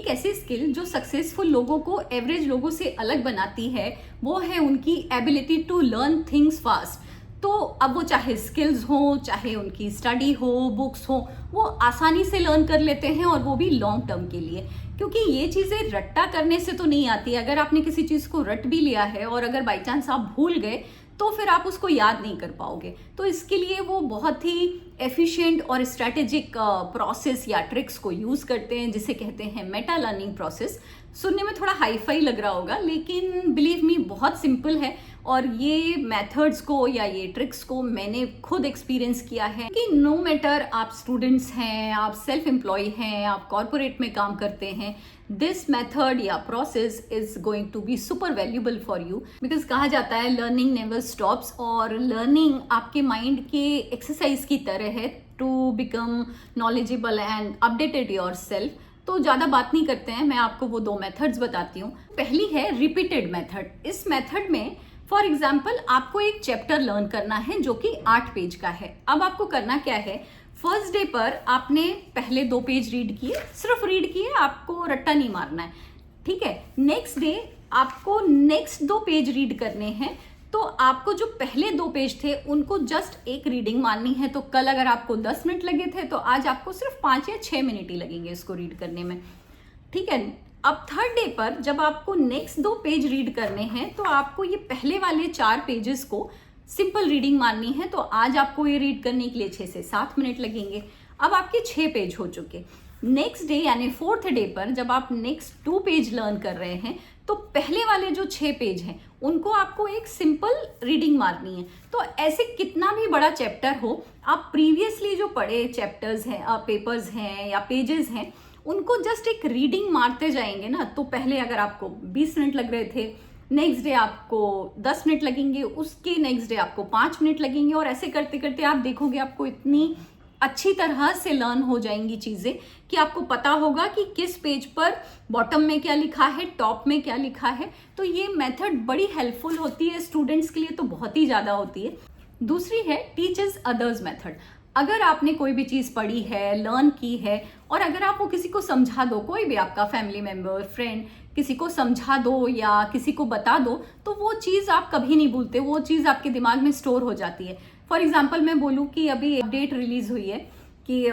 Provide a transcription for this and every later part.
एक ऐसी स्किल जो सक्सेसफुल लोगों को एवरेज लोगों से अलग बनाती है, वो है उनकी ability to learn things fast. तो अब वो चाहे स्किल्स हो, चाहे उनकी स्टडी हो, बुक्स हो, वो आसानी से लर्न कर लेते हैं, और वो भी लॉन्ग टर्म के लिए। क्योंकि ये चीज़ें रट्टा करने से तो नहीं आती। अगर आपने किसी चीज़ को रट भी लिया है और अगर बाई चांस आप भूल गए तो फिर आप उसको याद नहीं कर पाओगे। तो इसके लिए वो बहुत ही एफिशिएंट और स्ट्रैटेजिक प्रोसेस या ट्रिक्स को यूज़ करते हैं, जिसे कहते हैं मेटा लर्निंग प्रोसेस। सुनने में थोड़ा हाई फाई लग रहा होगा, लेकिन बिलीव मी बहुत सिंपल है। और ये मेथड्स को या ये ट्रिक्स को मैंने खुद एक्सपीरियंस किया है कि नो मैटर आप स्टूडेंट्स हैं, आप सेल्फ एम्प्लॉय हैं, आप कॉर्पोरेट में काम करते हैं, दिस मेथड या process is going to be super valuable for you. Because कहा जाता है लर्निंग नेवर स्टॉप्स, और लर्निंग आपके माइंड के एक्सरसाइज की तरह है to become knowledgeable and updated yourself. तो ज़्यादा बात नहीं करते हैं, मैं आपको वो 2 मेथड्स बताती हूँ। पहली है रिपीटेड मेथड। इस मेथड में फॉर एग्जाम्पल आपको एक चैप्टर लर्न करना है जो कि 8 पेज का है। अब आपको करना क्या है, फर्स्ट डे पर आपने पहले 2 पेज रीड किए, सिर्फ रीड किए, आपको रट्टा नहीं मारना है, ठीक है। नेक्स्ट डे आपको नेक्स्ट 2 पेज रीड करने हैं। तो आपको जो पहले 2 पेज थे उनको जस्ट एक रीडिंग माननी है। तो कल अगर आपको 10 मिनट लगे थे तो आज आपको सिर्फ 5 या 6 मिनट ही लगेंगे इसको रीड करने में, ठीक है। अब थर्ड डे पर जब आपको नेक्स्ट 2 पेज रीड करने हैं तो आपको ये पहले वाले 4 पेजेस को सिंपल रीडिंग माननी है। तो आज आपको ये रीड करने के लिए 6 से 7 मिनट लगेंगे। अब आपके 6 पेज हो चुके। नेक्स्ट डे यानी फोर्थ डे पर जब आप नेक्स्ट 2 पेज लर्न कर रहे हैं तो पहले वाले जो 6 पेज हैं उनको आपको एक सिंपल रीडिंग मारनी है। तो ऐसे कितना भी बड़ा चैप्टर हो, आप प्रीवियसली जो पढ़े चैप्टर्स हैं, पेपर्स हैं या पेजेस हैं, उनको जस्ट एक रीडिंग मारते जाएंगे ना। तो पहले अगर आपको 20 मिनट लग रहे थे, नेक्स्ट डे आपको 10 मिनट लगेंगे, उसके नेक्स्ट डे आपको 5 मिनट लगेंगे, और ऐसे करते करते आप देखोगे आपको इतनी अच्छी तरह से लर्न हो जाएंगी चीज़ें कि आपको पता होगा कि किस पेज पर बॉटम में क्या लिखा है, टॉप में क्या लिखा है। तो ये मेथड बड़ी हेल्पफुल होती है स्टूडेंट्स के लिए, तो बहुत ही ज़्यादा होती है। दूसरी है टीचर्स अदर्स मेथड। अगर आपने कोई भी चीज़ पढ़ी है, लर्न की है, और अगर आप वो किसी को समझा दो, कोई भी आपका फैमिली मेम्बर, फ्रेंड, किसी को समझा दो या किसी को बता दो, तो वो चीज़ आप कभी नहीं भूलते, वो चीज़ आपके दिमाग में स्टोर हो जाती है। फॉर एग्जाम्पल मैं बोलूँ कि अभी अपडेट रिलीज हुई है कि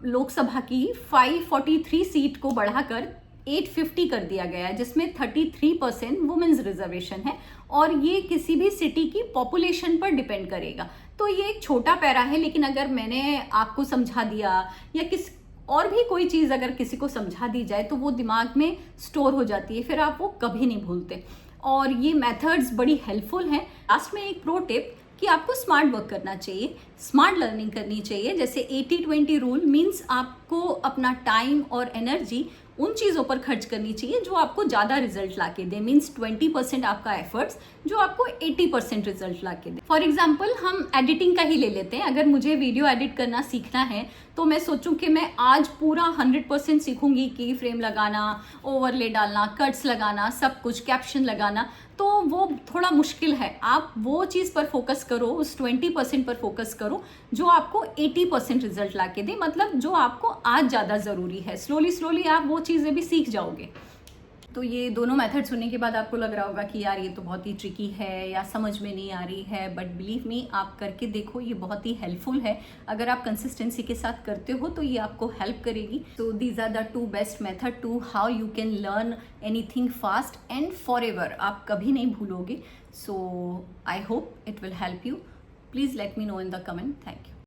लोकसभा की 543 सीट को बढ़ाकर 850 कर दिया गया है, जिसमें 33% वुमेन्स रिजर्वेशन है, और ये किसी भी सिटी की पॉपुलेशन पर डिपेंड करेगा। तो ये एक छोटा पैरा है, लेकिन अगर मैंने आपको समझा दिया या किस और भी कोई चीज़ अगर किसी को समझा दी जाए तो वो दिमाग में स्टोर हो जाती है, फिर आप वो कभी नहीं भूलते। और ये मेथड्स बड़ी हेल्पफुल हैं। लास्ट में एक प्रो टिप कि आपको स्मार्ट वर्क करना चाहिए, स्मार्ट लर्निंग करनी चाहिए। जैसे 80-20 रूल मीन्स आपको अपना टाइम और एनर्जी उन चीज़ों पर खर्च करनी चाहिए जो आपको ज़्यादा रिजल्ट ला के दे। मीन्स 20% आपका एफर्ट्स जो आपको 80% रिजल्ट ला के दे। फॉर एग्जाम्पल हम एडिटिंग का ही ले लेते हैं। अगर मुझे वीडियो एडिट करना सीखना है तो मैं सोचूं कि मैं आज पूरा 100% सीखूंगी कि फ्रेम लगाना, ओवरले डालना, कट्स लगाना, सब कुछ, कैप्शन लगाना, तो वो थोड़ा मुश्किल है। आप वो चीज़ पर फोकस करो, उस 20% पर फोकस करो जो आपको 80% रिजल्ट ला के दे, मतलब जो आपको आज ज़्यादा ज़रूरी है। स्लोली स्लोली आप वो चीज़ें भी सीख जाओगे। तो ये दोनों मेथड सुनने के बाद आपको लग रहा होगा कि यार ये तो बहुत ही ट्रिकी है या समझ में नहीं आ रही है, बट बिलीव मी, आप करके देखो, ये बहुत ही हेल्पफुल है। अगर आप कंसिस्टेंसी के साथ करते हो तो ये आपको हेल्प करेगी। So these are the 2 best method to how you can learn anything fast and forever एवर। आप कभी नहीं भूलोगे। So I hope it will help you. Please let me know in the comment. Thank you.